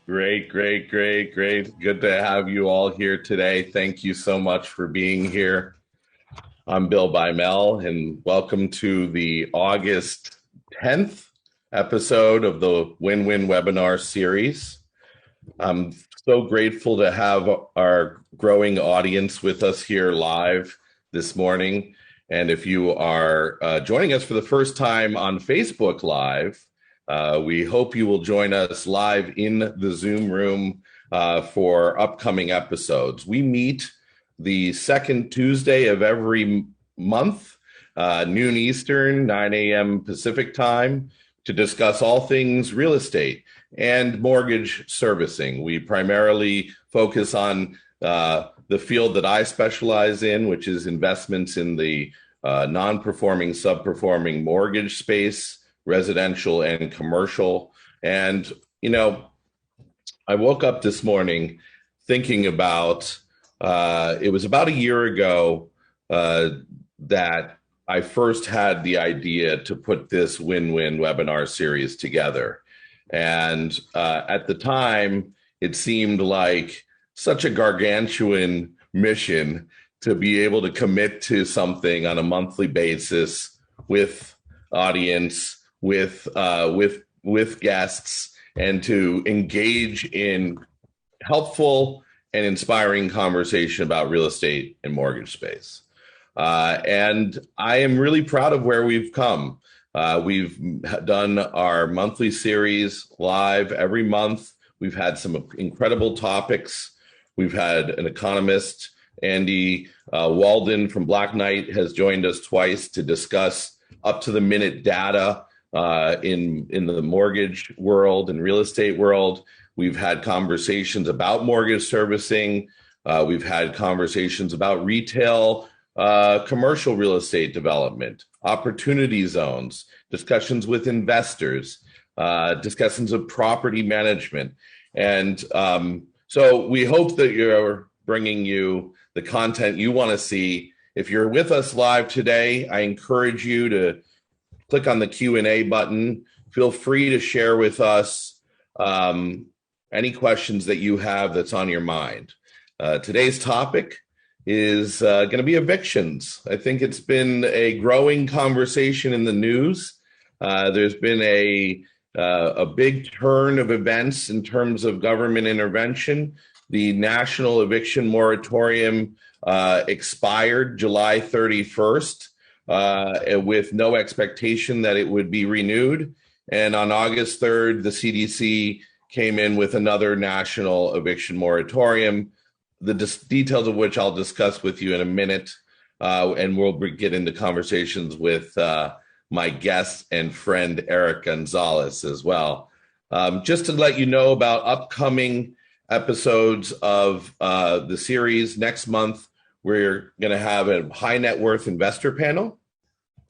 Great, great, great, great. Good to have you all here today. Thank you so much for being here. I'm Bill Bymel, and welcome to the August 10th episode of the Win-Win webinar series. I'm so grateful to have our growing audience with us here live this morning. And if you are joining us for the first time on Facebook Live, we hope you will join us live in the Zoom room for upcoming episodes. We meet the second Tuesday of every month, noon Eastern, 9 a.m. Pacific time, to discuss all things real estate and mortgage servicing. We primarily focus on the field that I specialize in, which is investments in the non-performing, sub-performing mortgage space, residential and commercial. And, I woke up this morning thinking about, it was about a year ago that I first had the idea to put this win-win webinar series together. And at the time, it seemed like such a gargantuan mission to be able to commit to something on a monthly basis with audience, with guests, and to engage in helpful and inspiring conversation about real estate and mortgage space. And I am really proud of where we've come. We've done our monthly series live every month. We've had some incredible topics. We've had an economist, Andy Walden from Black Knight, has joined us twice to discuss up to the minute data in the mortgage world and real estate world. We've had conversations about mortgage servicing. We've had conversations about retail, commercial real estate development, opportunity zones, discussions with investors, discussions of property management. And so we hope that you're bringing you the content you want to see. If you're with us live today, I encourage you to click on the Q&A button. Feel free to share with us any questions that you have that's on your mind. Today's topic is going to be evictions. I think it's been a growing conversation in the news. There's been a big turn of events in terms of government intervention. The national eviction moratorium expired July 31st with no expectation that it would be renewed. And on August 3rd, the CDC came in with another national eviction moratorium, the details of which I'll discuss with you in a minute. And we'll get into conversations with my guest and friend, Eric Gonzalez, as well. Just to let you know about upcoming episodes of the series, next month, we're going to have a high net worth investor panel.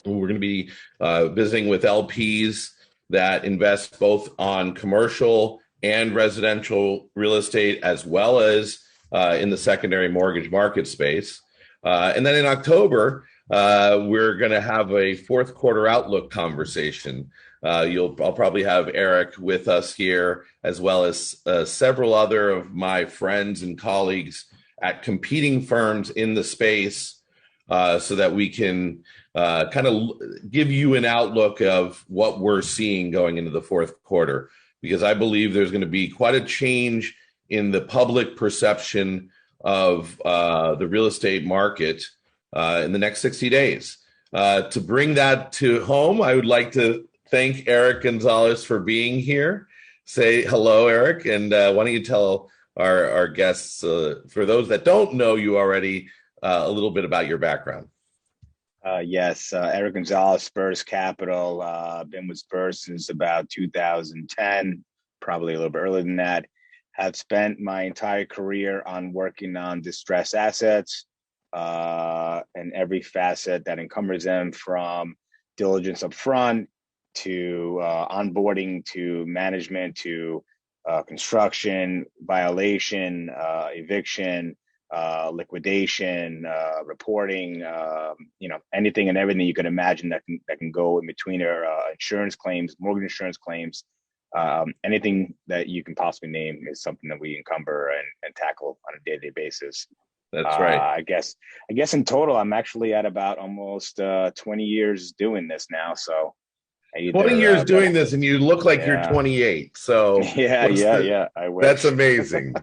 We're going to be visiting with LPs that invest both on commercial and residential real estate, as well as in the secondary mortgage market space. And then in October, we're going to have a fourth quarter outlook conversation. I'll probably have Eric with us here, as well as several other of my friends and colleagues at competing firms in the space, so that we can kind of give you an outlook of what we're seeing going into the fourth quarter, because I believe there's going to be quite a change in the public perception of the real estate market in the next 60 days. To bring that to home, I would like to thank Eric Gonzalez for being here. Say hello, Eric, and why don't you tell our guests, for those that don't know you already, a little bit about your background. Yes, Eric Gonzalez, Spurs Capital. Been with Spurs since about 2010, probably a little bit earlier than that. Have spent my entire career on working on distressed assets and every facet that encumbers them, from diligence up front to onboarding to management to construction, violation, eviction, liquidation, reporting, anything and everything you can imagine that can go in between their insurance claims, mortgage insurance claims, Anything that you can possibly name is something that we encumber and tackle on a day-to-day basis. That's right. I guess in total, I'm actually at about almost 20 years doing this now. So I 20 either years doing this and you look like you're yeah, 28. So yeah. I that's wish. amazing.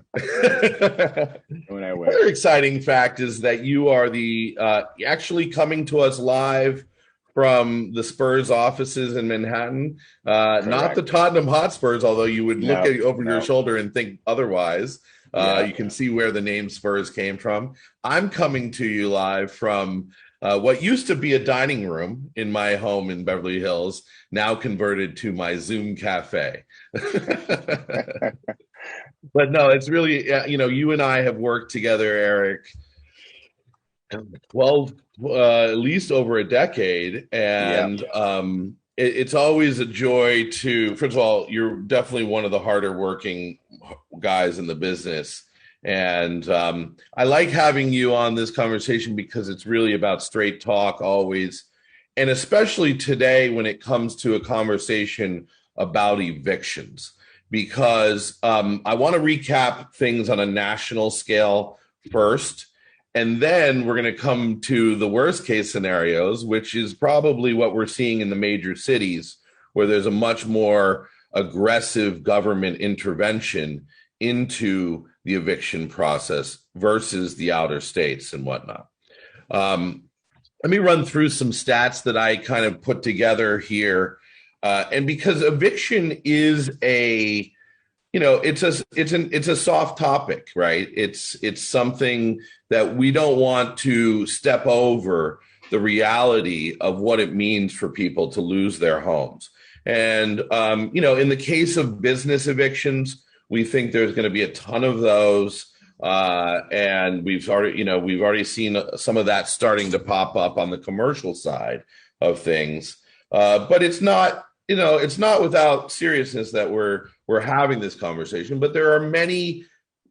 When I wish. Another exciting fact is that you are the actually coming to us live from the Spurs offices in Manhattan, not the Correct. Tottenham Hotspurs, although you would look No, at over your no. shoulder and think otherwise. Yeah. You can see where the name Spurs came from. I'm coming to you live from what used to be a dining room in my home in Beverly Hills, now converted to my Zoom cafe. But no, it's really, you and I have worked together, Eric, 12, at least over a decade. Yeah. And it's always a joy to, first of all, you're definitely one of the harder working guys in the business. And I like having you on this conversation because it's really about straight talk always. And especially today when it comes to a conversation about evictions, because I want to recap things on a national scale first. And then we're going to come to the worst case scenarios, which is probably what we're seeing in the major cities, where there's a much more aggressive government intervention into the eviction process versus the outer states and whatnot. Let me run through some stats that I kind of put together here. And because eviction is it's a soft topic, right? It's something that we don't want to step over the reality of what it means for people to lose their homes. And in the case of business evictions, we think there's going to be a ton of those. And we've already seen some of that starting to pop up on the commercial side of things. But it's not without seriousness that we're having this conversation. But there are many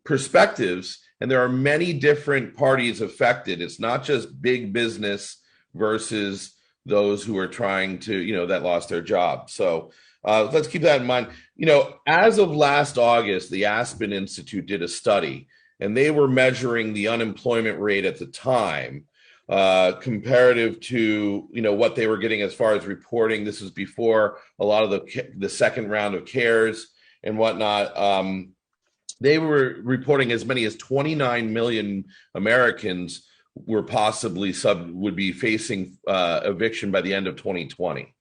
perspectives and there are many different parties affected. It's not just big business versus those who are trying to, that lost their job. So let's keep that in mind. As of last August, the Aspen Institute did a study, and they were measuring the unemployment rate at the time comparative to what they were getting as far as reporting. This was before a lot of the second round of CARES and whatnot. They were reporting as many as 29 million Americans were possibly would be facing eviction by the end of 2020.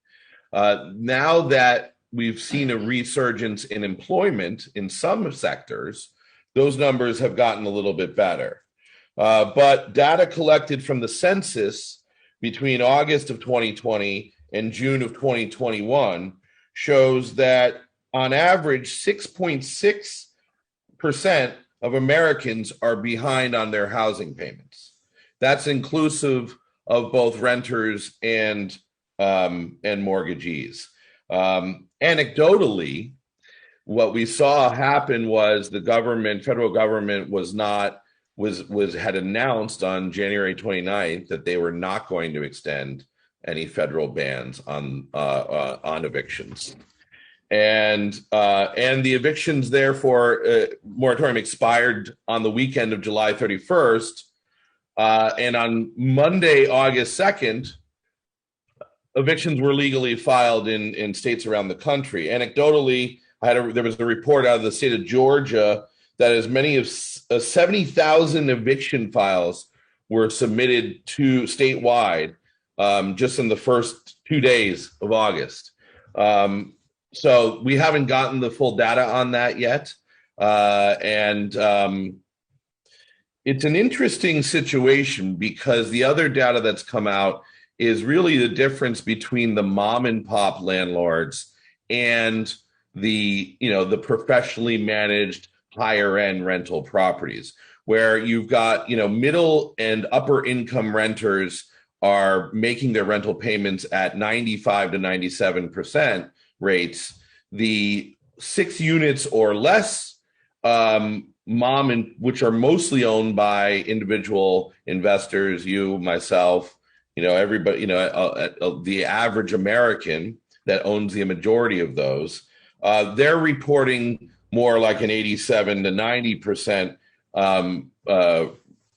Now that we've seen a resurgence in employment in some sectors, those numbers have gotten a little bit better. But data collected from the census between August of 2020 and June of 2021 shows that on average, 6.6% of Americans are behind on their housing payments. That's inclusive of both renters and mortgagees. Anecdotally, what we saw happen was the federal government had announced on January 29th that they were not going to extend any federal bans on evictions. And the evictions, therefore, moratorium expired on the weekend of July 31st. And on Monday, August 2nd, evictions were legally filed in states around the country. Anecdotally, there was a report out of the state of Georgia that as many as 70,000 eviction files were submitted to statewide just in the first 2 days of August. So we haven't gotten the full data on that yet. And it's an interesting situation because the other data that's come out is really the difference between the mom and pop landlords and the professionally managed higher end rental properties, where you've got, middle and upper income renters are making their rental payments at 95 to 97% rates. The 6 units or less which are mostly owned by individual investors, you, myself, everybody, the average American that owns the majority of those, they're reporting more like an 87 to 90%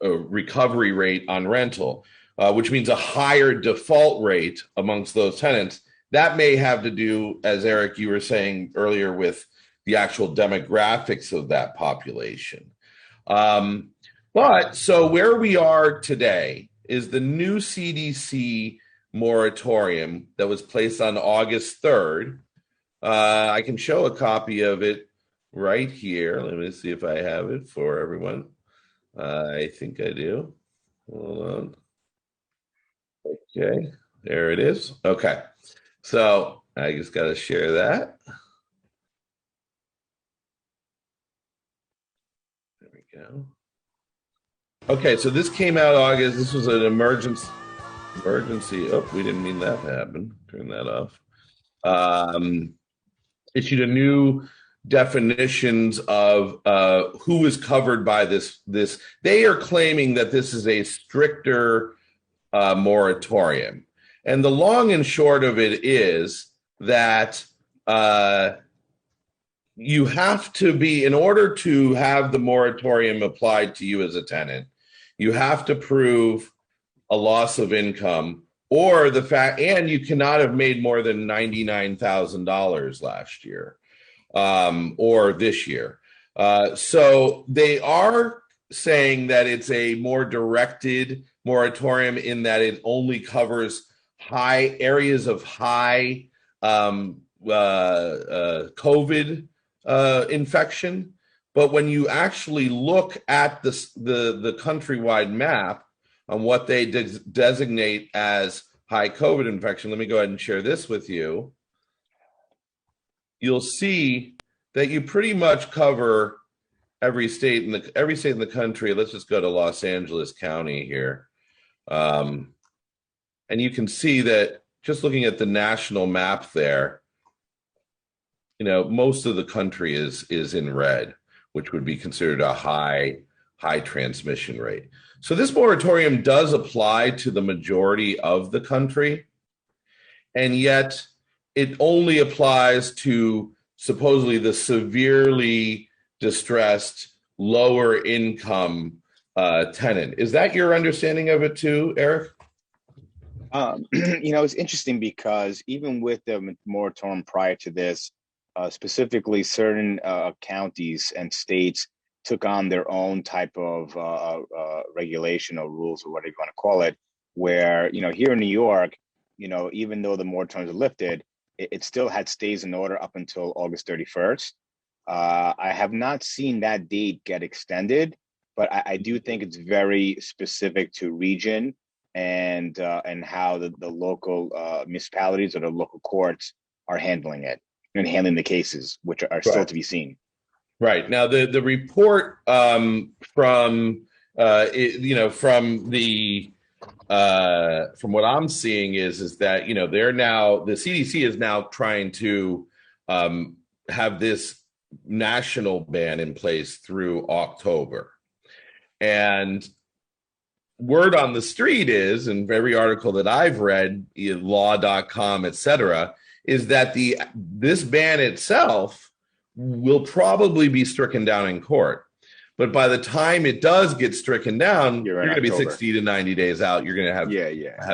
recovery rate on rental, which means a higher default rate amongst those tenants. That may have to do, as Eric, you were saying earlier, with the actual demographics of that population. But so where we are today is the new CDC moratorium that was placed on August 3rd. I can show a copy of it right here. Let me see if I have it for everyone. I think I do. Hold on. Okay, there it is. Okay, so I just got to share that. There we go. Okay, so this came out August. This was an emergency. Oh, we didn't mean that to happen. Turn that off. Issued a new definitions of who is covered by this. They are claiming that this is a stricter moratorium, and the long and short of it is that you have to be, in order to have the moratorium applied to you as a tenant, you have to prove a loss of income or the fact, and you cannot have made more than $99,000 last year or this year. So they are saying that it's a more directed moratorium in that it only covers high areas of high COVID infection. But when you actually look at the countrywide map on what they designate as high COVID infection, let me go ahead and share this with you. You'll see that you pretty much cover every state in the country. Let's just go to Los Angeles County here. And you can see that just looking at the national map there, most of the country is in red, which would be considered a high transmission rate. So this moratorium does apply to the majority of the country, and yet it only applies to supposedly the severely distressed, lower income tenant. Is that your understanding of it too, Eric? It's interesting because even with the moratorium prior to this, specifically certain counties and states took on their own type of regulation or rules or whatever you want to call it, where, here in New York, even though the moratoriums are lifted, it still had stays in order up until August 31st. I have not seen that date get extended, but I do think it's very specific to region and how the local municipalities or the local courts are handling it and handling the cases, which are still to be seen. Right. Now, the report from what I'm seeing is that they're now, the CDC is now trying to have this national ban in place through October, and word on the street is, in every article that I've read, law.com, etc., is that this ban itself will probably be stricken down in court. But by the time it does get stricken down, you're going to be 60 to 90 days out. You're going to have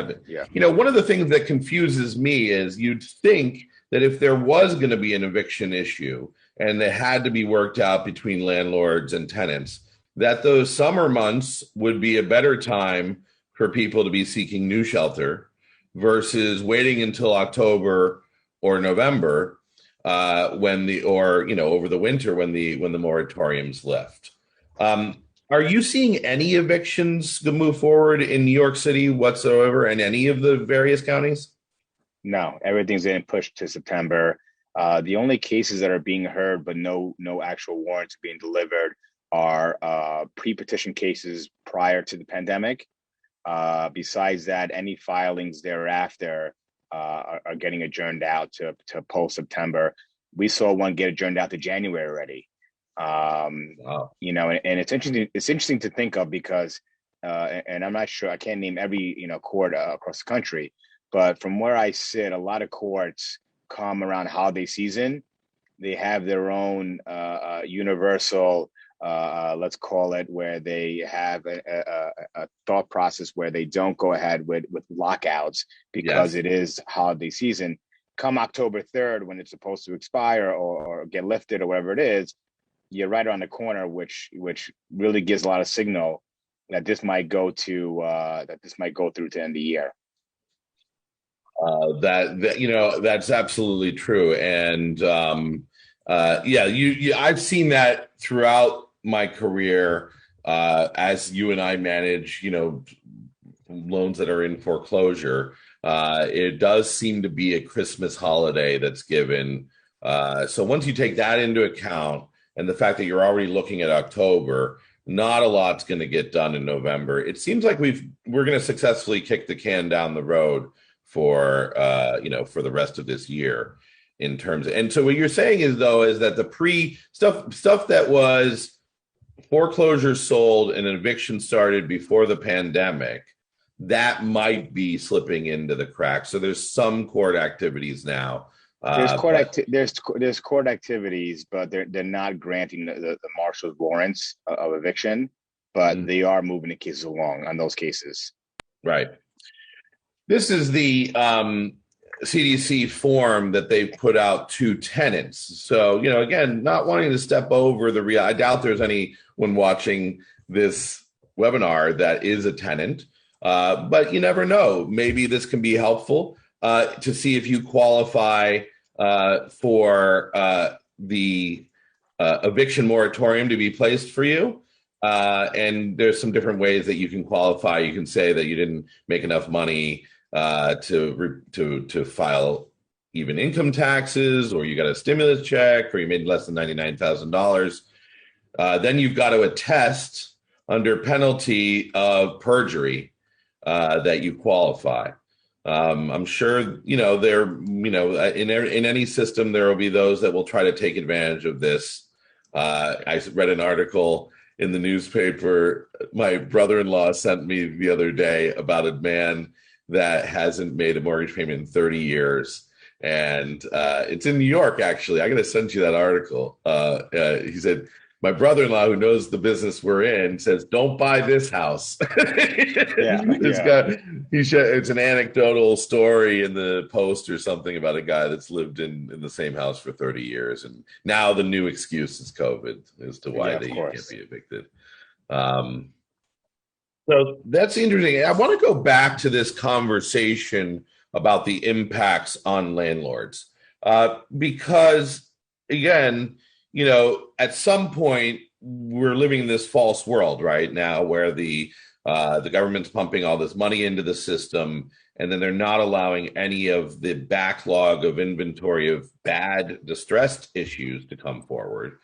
it. Yeah. One of the things that confuses me is you'd think that if there was going to be an eviction issue and it had to be worked out between landlords and tenants, that those summer months would be a better time for people to be seeking new shelter versus waiting until October or November over the winter when the moratoriums lift. Are you seeing any evictions to move forward in New York City whatsoever in any of the various counties? No, everything's getting pushed to September. The only cases that are being heard but no actual warrants being delivered are pre-petition cases prior to the pandemic. Besides that, any filings thereafter are getting adjourned out to post-September. We saw one get adjourned out to January already. Wow. And it's interesting to think of because, and I'm not sure, I can't name every, court across the country, but from where I sit, a lot of courts come around holiday season they have their own universal, let's call it, where they have a thought process where they don't go ahead with lockouts because Yes. it is holiday season. Come October 3rd, when it's supposed to expire or get lifted or whatever it is, you're right around the corner, which really gives a lot of signal that this might go to that this might go through to end of the year. That's absolutely true. And yeah, I've seen that throughout my career as you and I manage, loans that are in foreclosure. It does seem to be a Christmas holiday that's given. So once you take that into account and the fact that you're already looking at October, not a lot's going to get done in November. It seems like we're going to successfully kick the can down the road for for the rest of this year in terms of, and so what you're saying is that the pre stuff that was foreclosure sold and an eviction started before the pandemic, that might be slipping into the cracks. So there's some court activities now. There's court activities, but they're not granting the marshal's warrants of eviction, but they are moving the cases along on those cases. Right. This is the CDC form that they put out to tenants. So, again, not wanting to step over the real. I doubt there's anyone watching this webinar that is a tenant, but you never know. Maybe this can be helpful to see if you qualify for the eviction moratorium to be placed for you. And there's some different ways that you can qualify. You can say that you didn't make enough money to file even income taxes, or you got a stimulus check, or you made less than $99,000. Then you've got to attest under penalty of perjury that you qualify. I'm sure there in any system there will be those that will try to take advantage of this. I read an article in the newspaper my brother-in-law sent me the other day about a man that hasn't made a mortgage payment in 30 years. And it's in New York, actually. I'm going to send you that article. He said, my brother-in-law, who knows the business we're in, says, don't buy this house. It's an anecdotal story in the Post or something about a guy that's lived in the same house for 30 years. And now the new excuse is COVID as to why they can't be evicted. So that's interesting. I want to go back to this conversation about the impacts on landlords, because, again, at some point we're living in this false world right now where the government's pumping all this money into the system, and then they're not allowing any of the backlog of inventory of bad, distressed issues to come forward.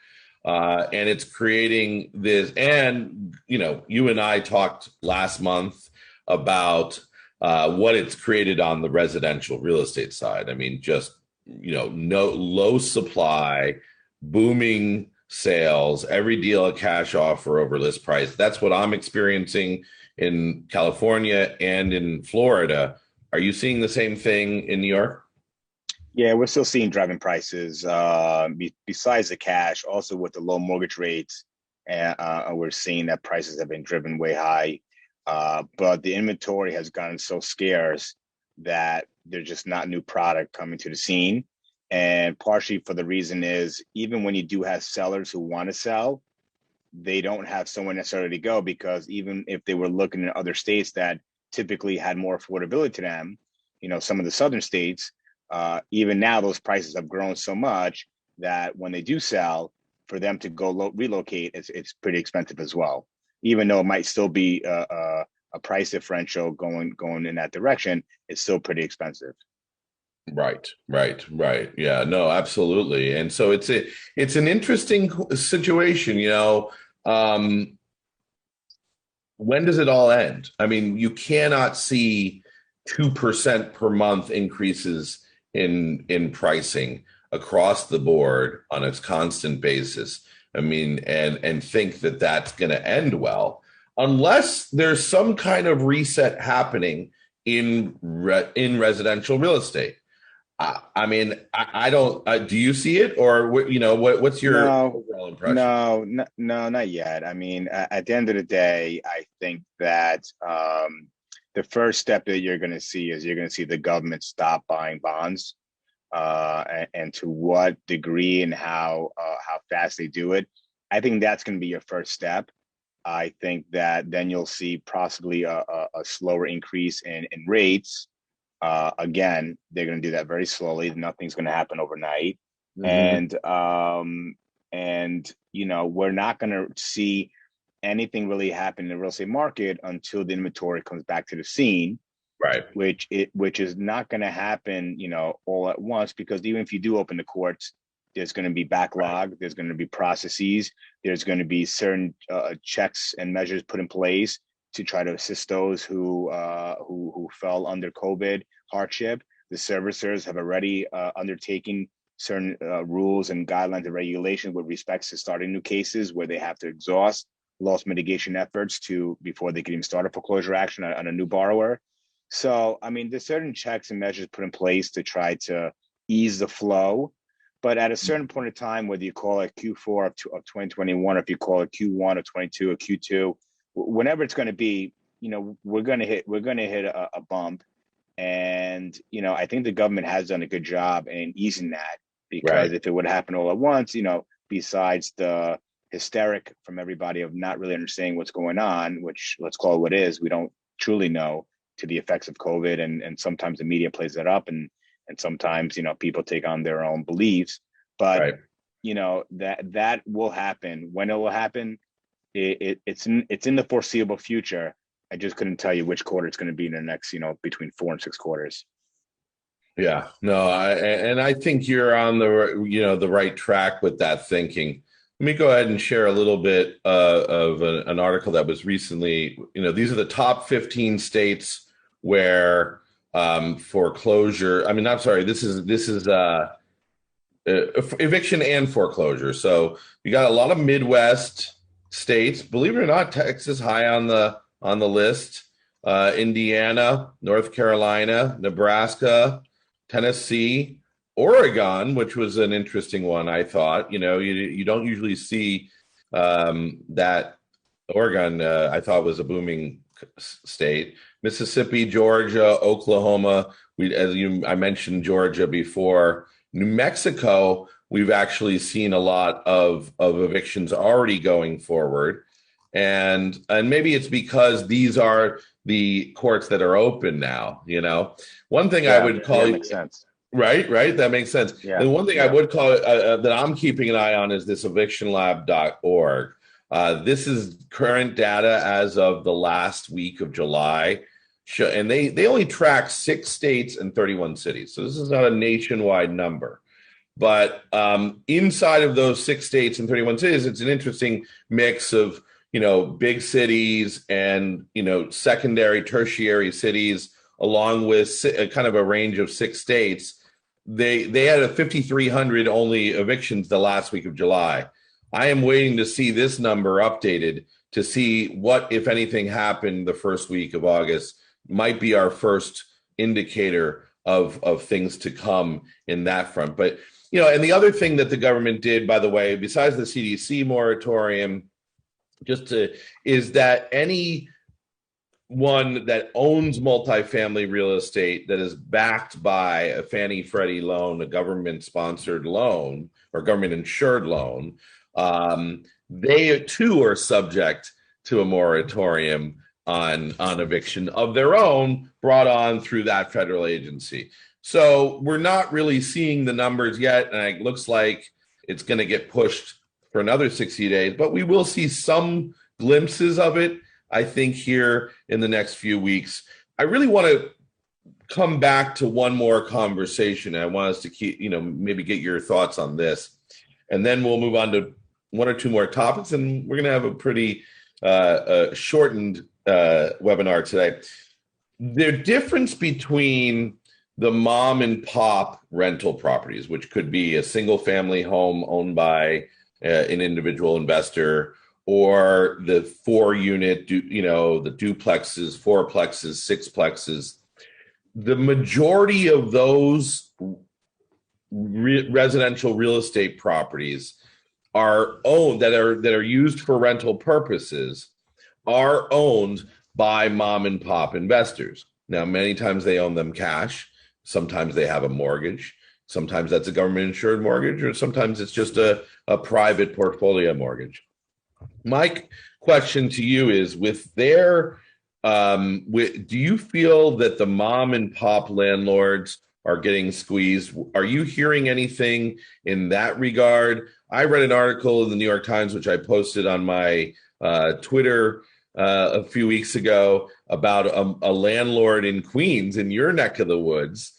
And it's creating this, and you and I talked last month about what it's created on the residential real estate side. I mean, just no low supply, booming sales, every deal a cash offer over list price. That's what I'm experiencing in California and in Florida. Are you seeing the same thing in New York? Yeah, we're still seeing driving prices. Besides the cash, also with the low mortgage rates, we're seeing that prices have been driven way high. But the inventory has gotten so scarce that there's just not new product coming to the scene. And partially for the reason is, even when you do have sellers who want to sell, they don't have somewhere necessarily to go, because even if they were looking in other states that typically had more affordability to them, some of the southern states, even now those prices have grown so much that when they do sell, for them to go relocate, it's pretty expensive as well. Even though it might still be a price differential going in that direction, it's still pretty expensive. Right. Yeah, no, absolutely. And so it's an interesting situation, when does it all end? I mean, you cannot see 2% per month increases in pricing across the board on a constant basis. I mean, and think that that's going to end well, unless there's some kind of reset happening in residential real estate. I mean, I don't. Do you see it, or what's your No, overall impression? no, not yet. I mean, at the end of the day, I think that the first step that you're going to see is you're going to see the government stop buying bonds, and to what degree and how fast they do it. I think that's going to be your first step. I think that then you'll see possibly a slower increase in rates. Again, they're going to do that very slowly. Nothing's going to happen overnight, Hmm. and we're not going to see anything really happen in the real estate market until the inventory comes back to the scene, Right. which is not going to happen, all at once, because even if you do open the courts, there's going to be Right. backlog, there's going to be processes, there's going to be certain checks and measures put in place to try to assist those who fell under COVID hardship. The servicers have already undertaken certain rules and guidelines and regulations with respects to starting new cases where they have to exhaust loss mitigation efforts to before they can even start a foreclosure action on a new borrower. So, I mean, there's certain checks and measures put in place to try to ease the flow. But at a certain point in time, whether you call it Q4 of 2021, or if you call it Q1 of 22 or Q2, whenever it's going to be, we're going to hit a bump. And, I think the government has done a good job in easing that, because Right. if it would happen all at once, besides the hysteric from everybody of not really understanding what's going on, which, let's call it what is, we don't truly know, to the effects of COVID, and sometimes the media plays that up, and sometimes people take on their own beliefs, but Right. that will happen. When it will happen, it's in the foreseeable future. I just couldn't tell you which quarter it's going to be in the next, between 4 and 6 quarters. Yeah, no, and I think you're on the right track with that thinking. Let me go ahead and share a little bit of an article that was recently. These are the top 15 states where foreclosure. I mean, I'm sorry. This is eviction and foreclosure. So you got a lot of Midwest states. Believe it or not, Texas high on the list. Indiana, North Carolina, Nebraska, Tennessee, Oregon, which was an interesting one. I thought. You don't usually see that. Oregon, I thought, was a booming state. Mississippi, Georgia, Oklahoma. I mentioned Georgia before. New Mexico, we've actually seen a lot of evictions already going forward, and maybe it's because these are the courts that are open now. One thing I Yeah, would yeah, call makes sense. right, that makes sense. Yeah, And one thing I yeah. would call it that I'm keeping an eye on is this evictionlab.org. This is current data as of the last week of July. And they only track 6 states and 31 cities. So this is not a nationwide number. But inside of those 6 states and 31 cities, it's an interesting mix of, big cities and, secondary, tertiary cities, along with kind of a range of 6 states. They had a 5,300 only evictions the last week of July. I am waiting to see this number updated to see what, if anything, happened the first week of August. Might be our first indicator of things to come in that front. But and the other thing that the government did, by the way, besides the CDC moratorium, is that any one that owns multifamily real estate that is backed by a Fannie Freddie loan, a government sponsored loan or government insured loan, they too are subject to a moratorium on eviction of their own brought on through that federal agency. So we're not really seeing the numbers yet, and it looks like it's going to get pushed for another 60 days, but we will see some glimpses of it, I think, here in the next few weeks. I really want to come back to one more conversation. I want us to keep, maybe get your thoughts on this, and then we'll move on to one or two more topics, and we're going to have a pretty shortened webinar today. The difference between the mom and pop rental properties, which could be a single family home owned by an individual investor, or the 4 unit, the duplexes, fourplexes, sixplexes. The majority of those residential real estate properties are owned that are used for rental purposes are owned by mom and pop investors. Now, many times they own them cash. Sometimes they have a mortgage. Sometimes that's a government insured mortgage, or sometimes it's just a private portfolio mortgage. My question to you is with their, do you feel that the mom and pop landlords are getting squeezed? Are you hearing anything in that regard? I read an article in the New York Times, which I posted on my Twitter a few weeks ago about a landlord in Queens, in your neck of the woods.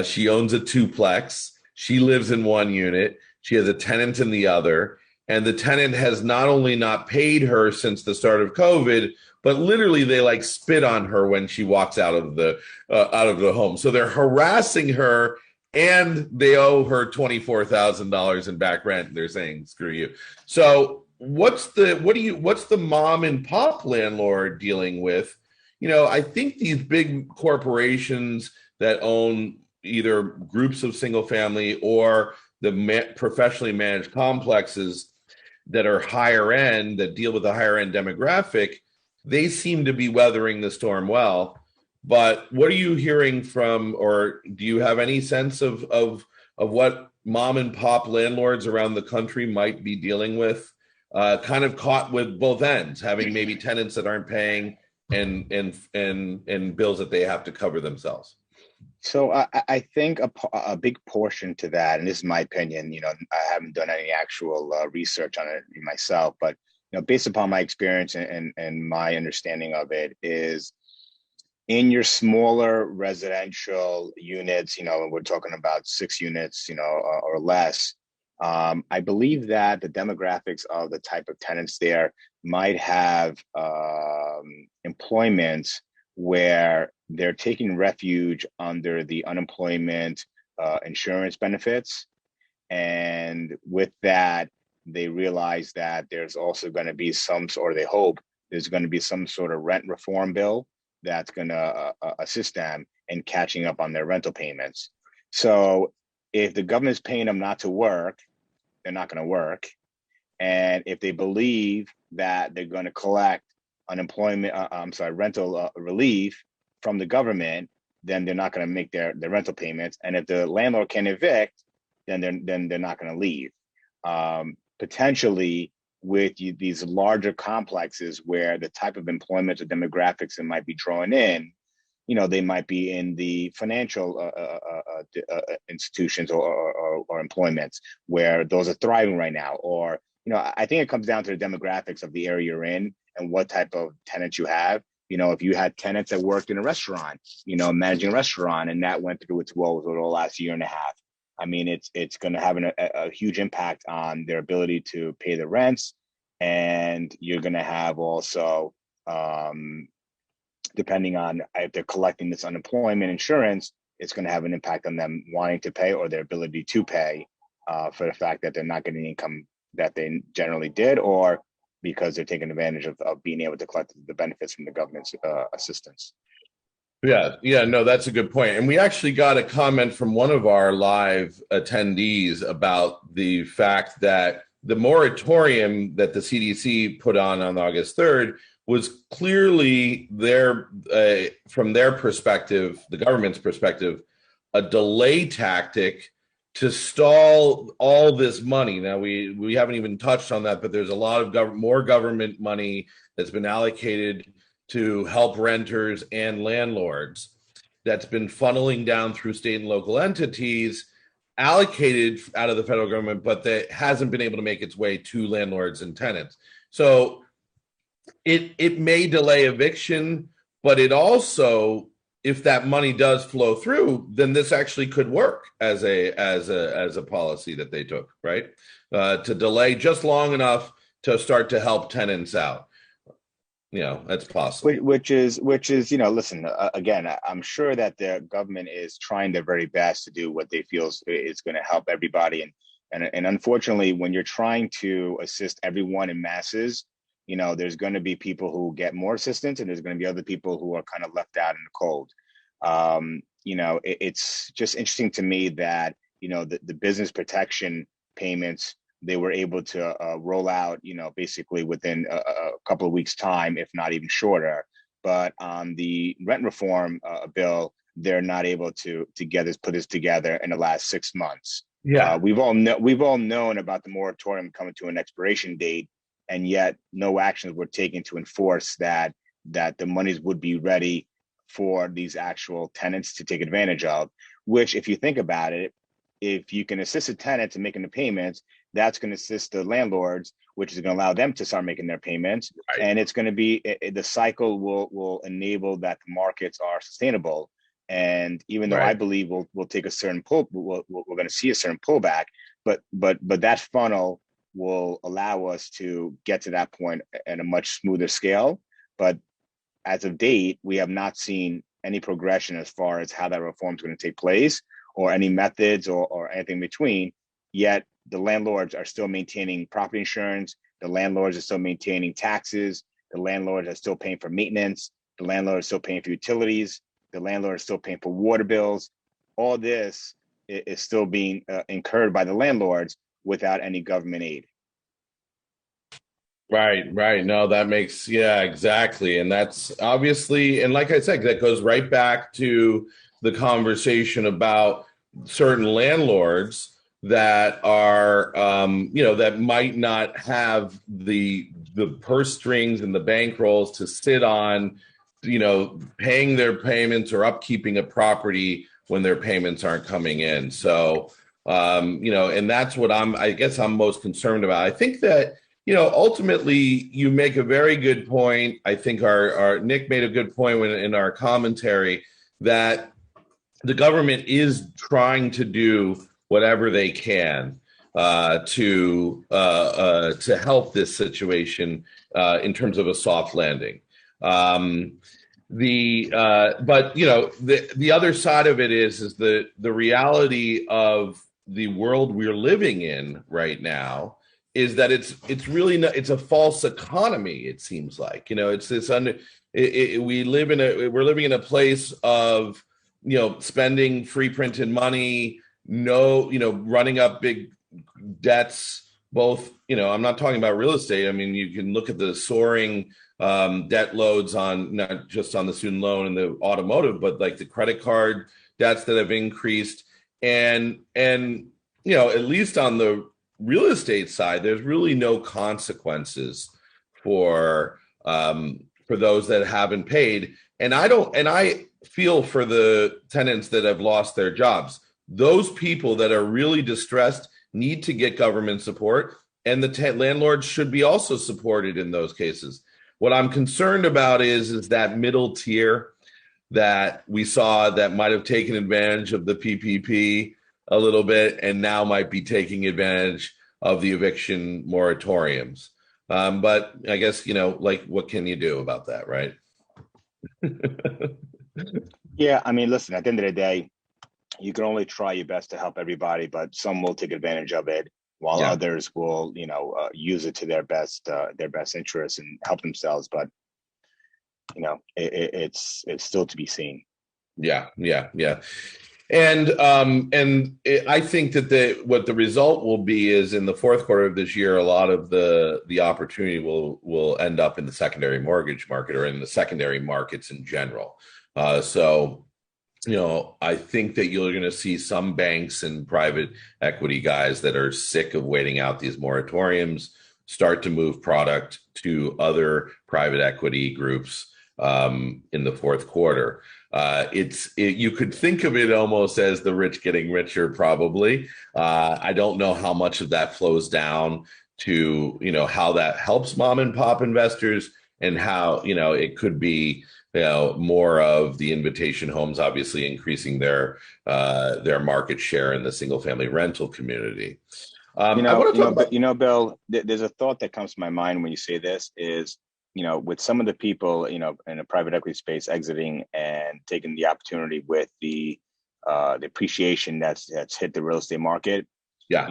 She owns a duplex. She lives in one unit. She has a tenant in the other. And the tenant has not only not paid her since the start of COVID, but literally they like spit on her when she walks out of the home. So they're harassing her, and they owe her $24,000 in back rent. They're saying, "Screw you." So what's the mom and pop landlord dealing with? I think these big corporations that own either groups of single family or the professionally managed complexes that are higher end, that deal with a higher end demographic, they seem to be weathering the storm well. But what are you hearing from, or do you have any sense of what mom and pop landlords around the country might be dealing with, kind of caught with both ends, having maybe tenants that aren't paying and bills that they have to cover themselves? So I think a big portion to that, and this is my opinion, I haven't done any actual research on it myself, but based upon my experience and my understanding of it is in your smaller residential units, we're talking about 6 units, or less. I believe that the demographics of the type of tenants there might have employment where they're taking refuge under the unemployment insurance benefits. And with that, they realize that there's also going to be they hope there's going to be some sort of rent reform bill that's going to assist them in catching up on their rental payments. So if the government's paying them not to work, they're not going to work. And if they believe that they're going to collect rental relief from the government, then they're not going to make their rental payments. And if the landlord can evict, then they're not going to leave. Potentially with these larger complexes where the type of employment or demographics that might be drawing in, they might be in the financial institutions or employments where those are thriving right now. Or, I think it comes down to the demographics of the area you're in and what type of tenants you have. If you had tenants that worked in a restaurant, managing a restaurant, and that went through its woes over the last year and a half, I mean, it's going to have a huge impact on their ability to pay the rents. And you're going to have also, depending on if they're collecting this unemployment insurance, it's going to have an impact on them wanting to pay or their ability to pay for the fact that they're not getting the income that they generally did, or because they're taking advantage of being able to collect the benefits from the government's assistance. Yeah, no, that's a good point. And we actually got a comment from one of our live attendees about the fact that the moratorium that the CDC put on August 3rd was clearly from their perspective, the government's perspective, a delay tactic to stall all this money. Now, we haven't even touched on that, but there's a lot of more government money that's been allocated to help renters and landlords that's been funneling down through state and local entities allocated out of the federal government, but that hasn't been able to make its way to landlords and tenants. So it may delay eviction, but it also, if that money does flow through, then this actually could work as a policy that they took, right? To delay just long enough to start to help tenants out. That's possible. Which is, listen, again, I'm sure that the government is trying their very best to do what they feel is going to help everybody. And unfortunately, when you're trying to assist everyone in masses, there's going to be people who get more assistance and there's going to be other people who are kind of left out in the cold. It's just interesting to me that the business protection payments, they were able to roll out, basically within a couple of weeks' time, if not even shorter. But on the rent reform bill, they're not able to put this together in the last 6 months. Yeah. We've all known about the moratorium coming to an expiration date, and yet no actions were taken to enforce that the monies would be ready for these actual tenants to take advantage of. Which, if you think about it, if you can assist a tenant in making the payments, that's going to assist the landlords, which is going to allow them to start making their payments. Right. And it's going to be the cycle will enable that the markets are sustainable. And even though I believe we'll take a certain pull, we're going to see a certain pullback, but that funnel will allow us to get to that point at a much smoother scale. But as of date, we have not seen any progression as far as how that reform is going to take place, or any methods or anything between. Yet the landlords are still maintaining property insurance. The landlords are still maintaining taxes. The landlords are still paying for maintenance. The landlord is still paying for utilities. The landlord is still paying for water bills. All this is still being incurred by the landlords without any government aid. Right. No, that makes, yeah, exactly. And that's obviously, and like I said, that goes right back to the conversation about certain landlords that are, that might not have the purse strings and the bankrolls to sit on, paying their payments or upkeeping a property when their payments aren't coming in. So, and that's what I guess I'm most concerned about. I think that, ultimately, you make a very good point. I think our Nick made a good point in our commentary that the government is trying to do whatever they can to help this situation in terms of a soft landing. But the other side of it is the reality of the world we're living in right now is that it's really not, it's a false economy. It seems like, it's this we're living in a place of, spending free printed money, running up big debts, both, I'm not talking about real estate. I mean, you can look at the soaring debt loads on not just on the student loan and the automotive, but like the credit card debts that have increased. And at least on the real estate side, there's really no consequences for those that haven't paid. And I feel for the tenants that have lost their jobs. Those people that are really distressed need to get government support, and the landlords should be also supported in those cases. What I'm concerned about is that middle tier that we saw that might have taken advantage of the PPP a little bit and now might be taking advantage of the eviction moratoriums. But I guess, what can you do about that, right? Yeah, I mean, listen, at the end of the day, you can only try your best to help everybody, but some will take advantage of it, while others will, use it to their best interest and help themselves. But it's still to be seen. Yeah. And I think that what the result will be is in the fourth quarter of this year, a lot of the opportunity will end up in the secondary mortgage market or in the secondary markets in general. So I think that you're going to see some banks and private equity guys that are sick of waiting out these moratoriums start to move product to other private equity groups in the fourth quarter. You could think of it almost as the rich getting richer, probably. I don't know how much of that flows down to, how that helps mom and pop investors, and how, it could be, more of the Invitation Homes obviously increasing their market share in the single family rental community. Bill, there's a thought that comes to my mind when you say this is, with some of the people, in the private equity space exiting and taking the opportunity with the appreciation that's hit the real estate market. Yeah.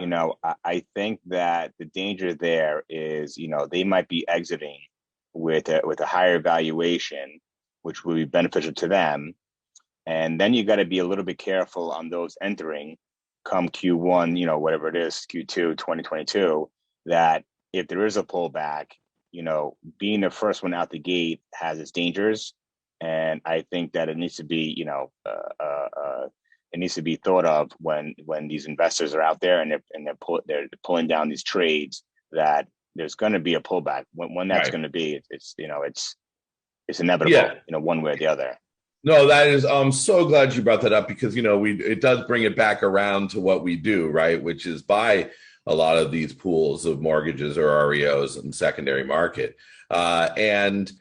I think that the danger there is, they might be exiting with a higher valuation, which will be beneficial to them. And then you got to be a little bit careful on those entering come Q1, whatever it is, Q2 2022, that if there is a pullback, being the first one out the gate has its dangers. And I think that it needs to be, it needs to be thought of when these investors are out there and they're pulling down these trades, that there's going to be a pullback. When that's Right. going to be, it's inevitable, Yeah. one way or the other. No, that is, I'm so glad you brought that up because, it does bring it back around to what we do, right? Which is buy a lot of these pools of mortgages or REOs in secondary market. And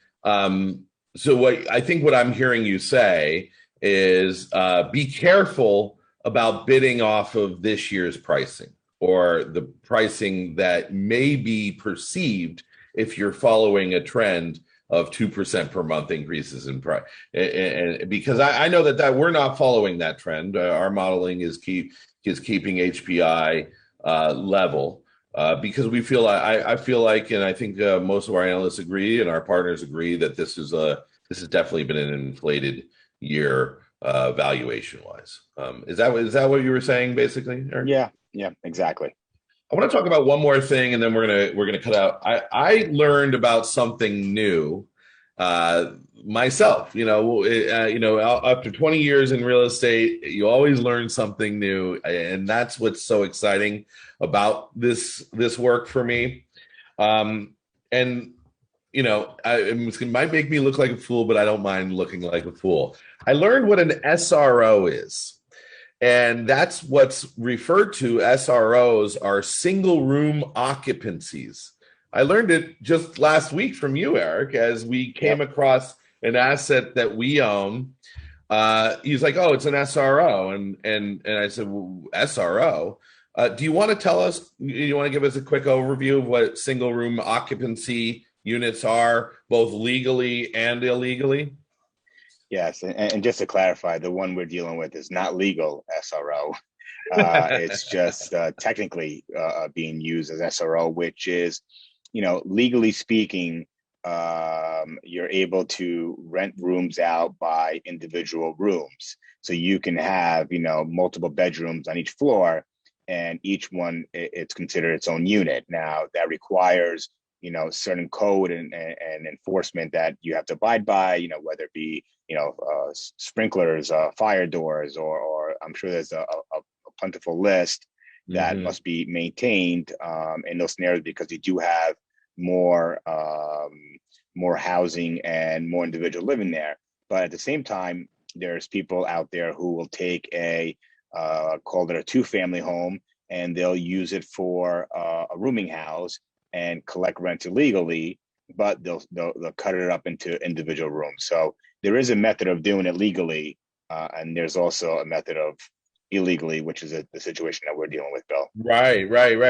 so what I'm hearing you say is be careful about bidding off of this year's pricing or the pricing that may be perceived if you're following a trend of 2% per month increases in price. And because I know that we're not following that trend. Our modeling is keeping HPI level because we feel I feel like, and I think most of our analysts agree and our partners agree that this has definitely been an inflated year valuation wise. Is that what you were saying basically, Eric? Yeah, exactly. I want to talk about one more thing, and then we're gonna cut out. I learned about something new myself. After 20 years in real estate, you always learn something new, and that's what's so exciting about this work for me. And it might make me look like a fool, but I don't mind looking like a fool. I learned what an SRO is. And that's what's referred to. SROs are single room occupancies. I learned it just last week from you, Eric, as we came across an asset that we own. He's like, "Oh, it's an SRO," and I said, well, "SRO? Do you want to tell us? You want to give us a quick overview of what single room occupancy units are, both legally and illegally?" Yes, and just to clarify, the one we're dealing with is not legal SRO. It's just technically being used as SRO, which is, legally speaking, you're able to rent rooms out by individual rooms. So you can have, multiple bedrooms on each floor, and each one, it's considered its own unit. Now, that requires, certain code and enforcement that you have to abide by, whether it be, sprinklers, fire doors, or I'm sure there's a plentiful list that must be maintained in those scenarios, because you do have more housing and more individual living there. But at the same time, there's people out there who will take call it a 2-family home, and they'll use it for a rooming house and collect rent illegally, but they'll cut it up into individual rooms. So there is a method of doing it legally, and there's also a method of illegally, which is the situation that we're dealing with, Bill. Right.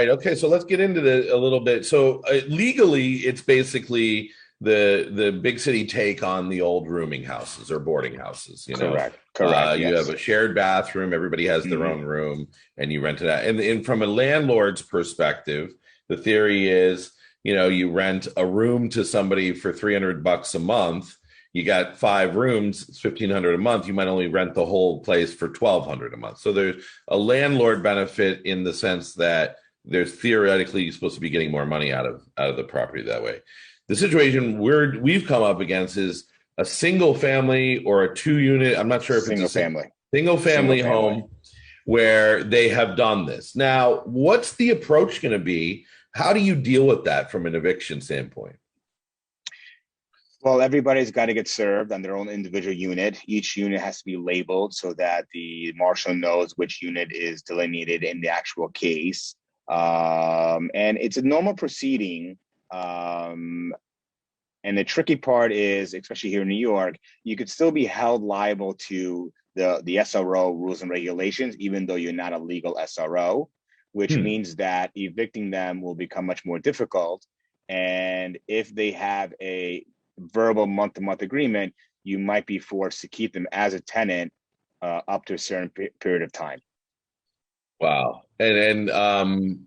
Okay, so let's get into a little bit. So legally, it's basically the big city take on the old rooming houses or boarding houses. Correct. You have a shared bathroom. Everybody has their own room, and you rent it out. And from a landlord's perspective, the theory is, you rent a room to somebody for $300 a month. You got 5 rooms, it's $1,500 a month. You might only rent the whole place for $1,200 a month. So there's a landlord benefit in the sense that there's theoretically supposed to be getting more money out of the property that way. The situation we've come up against is a single family or a 2-unit. I'm not sure if it's a single family home where they have done this. Now, what's the approach going to be? How do you deal with that from an eviction standpoint? Well, everybody's got to get served on their own individual unit. Each unit has to be labeled so that the marshal knows which unit is delineated in the actual case. And it's a normal proceeding. And the tricky part is, especially here in New York, you could still be held liable to the SRO rules and regulations, even though you're not a legal SRO, which means that evicting them will become much more difficult. And if they have a verbal month-to-month agreement, you might be forced to keep them as a tenant up to a certain period of time. Wow. And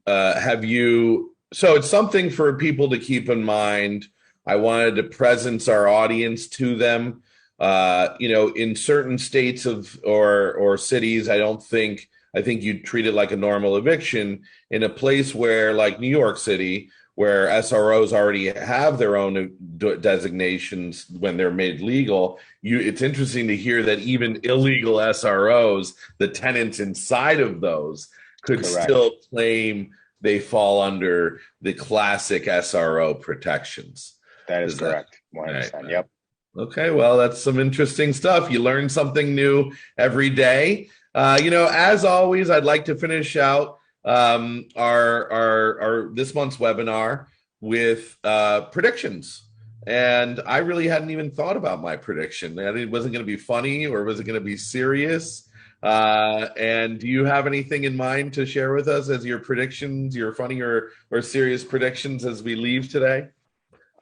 have you, so it's something for people to keep in mind. I wanted to presence our audience to them. In certain states or cities, I don't think I think you treat it like a normal eviction. In a place where, like New York City, where SROs already have their own designations when they're made legal, it's interesting to hear that even illegal SROs, the tenants inside of those, could Correct. still claim they fall under the classic SRO protections. That is Does that correct. 100%. right? Yep. Okay, well, that's some interesting stuff. You learn something new every day. As always, I'd like to finish out our this month's webinar with predictions. And I really hadn't even thought about my prediction. It wasn't going to be funny, or was it going to be serious? And do you have anything in mind to share with us as your predictions, your funny or serious predictions as we leave today?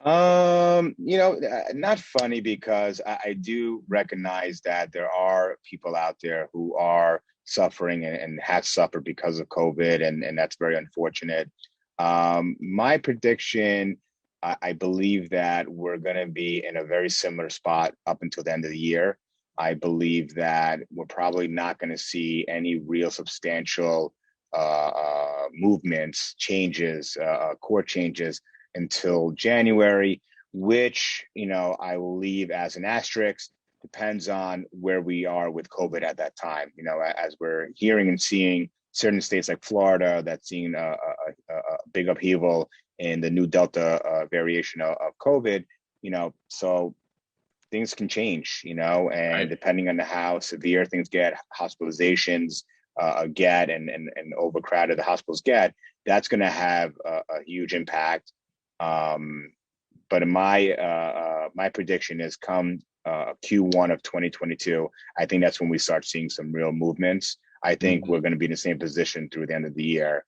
Not funny, because I do recognize that there are people out there who are suffering and have suffered because of COVID, and that's very unfortunate. My prediction, I believe that we're going to be in a very similar spot up until the end of the year. I believe that we're probably not going to see any real substantial movements, changes, court changes until January, which, I will leave as an asterisk. Depends on where we are with COVID at that time. As we're hearing and seeing certain states like Florida that's seeing a big upheaval in the new Delta variation of COVID, so things can change, and Right. depending on how severe things get, hospitalizations get, and overcrowded the hospitals get, that's going to have a huge impact. But in my prediction is come Q1 of 2022, I think that's when we start seeing some real movements. I think we're going to be in the same position through the end of the year,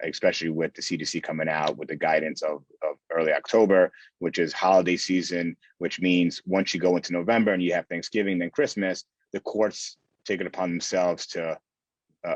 especially with the CDC coming out with the guidance of early October, which is holiday season, which means once you go into November and you have Thanksgiving, then Christmas, the courts take it upon themselves to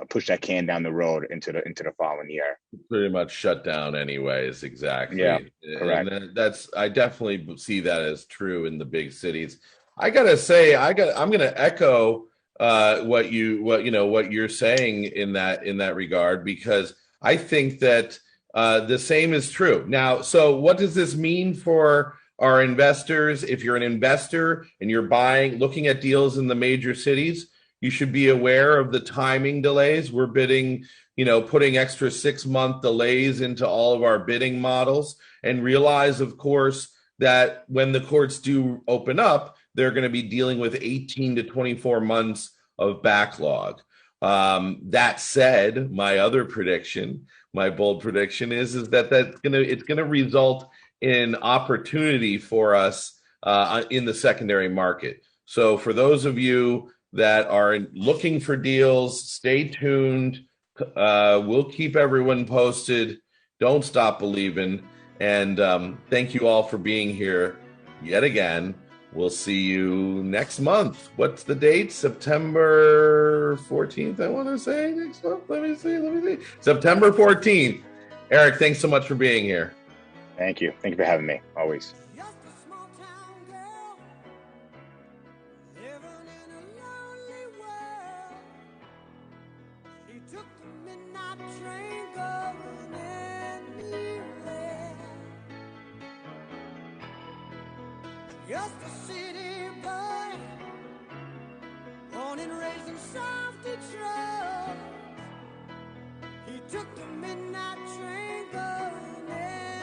push that can down the road into the following year. Pretty much shut down anyways. Exactly. Yeah, correct. And I definitely see that as true in the big cities. I gotta say, I'm gonna echo what you're saying in that regard, because I think that the same is true. Now, so what does this mean for our investors? If you're an investor and you're looking at deals in the major cities, you should be aware of the timing delays. We're bidding, putting extra 6-month delays into all of our bidding models, and realize, of course, that when the courts do open up, they're going to be dealing with 18 to 24 months of backlog. That said, my other prediction, my bold prediction is that it's going to result in opportunity for us in the secondary market. So for those of you that are looking for deals, stay tuned. We'll keep everyone posted. Don't stop believing. And thank you all for being here yet again. We'll see you next month. What's the date? September 14th, I want to say, next month. Let me see. September 14th. Eric, thanks so much for being here. Thank you. Thank you for having me. Always. Just a city boy, born and raised in South Detroit. He took the midnight train going anywhere.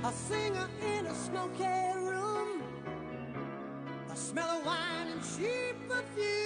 A singer in a smoky room, a smell of wine and cheap perfume.